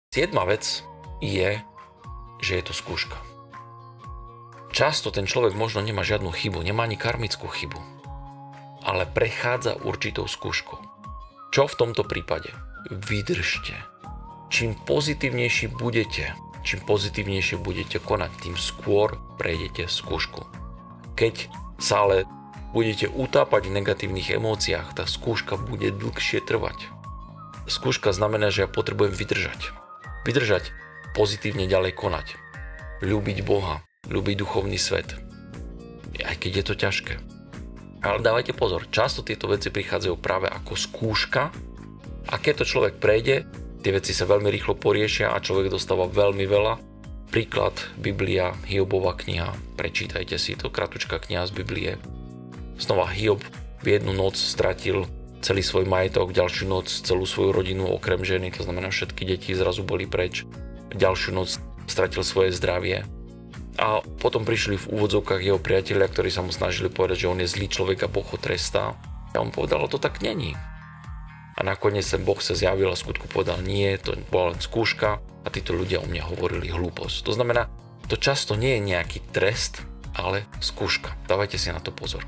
Siedma vec je, že je to skúška. Často ten človek možno nemá žiadnu chybu, nemá ani karmickú chybu, ale prechádza určitou skúškou. Čo v tomto prípade? Vydržte. Čím pozitívnejšie budete konať, tým skôr prejdete skúšku. Keď sa ale budete utápať v negatívnych emóciách, tá skúška bude dlhšie trvať. Skúška znamená, že ja potrebujem vydržať. Vydržať, pozitívne ďalej konať. Ľúbiť Boha, ľúbiť duchovný svet. Aj keď je to ťažké. Ale dávajte pozor, často tieto veci prichádzajú práve ako skúška a keď to človek prejde, tie veci sa veľmi rýchlo poriešia a človek dostáva veľmi veľa. Príklad, Biblia, Hiobova kniha, prečítajte si to, kratučká kniha z Biblie. Znova Hiob v jednu noc stratil celý svoj majetok, ďalšiu noc celú svoju rodinu okrem ženy, to znamená všetky deti zrazu boli preč. Ďalšiu noc stratil svoje zdravie. A potom prišli v úvodzovkách jeho priatelia, ktorí sa mu snažili povedať, že on je zlý človek a Boh ho trestá. A on povedal, to tak není. A nakoniec ten Boh sa zjavil a v skutku povedal, nie, to bola len skúška a títo ľudia o mne hovorili hlúposť. To znamená, to často nie je nejaký trest, ale skúška. Dávajte si na to pozor.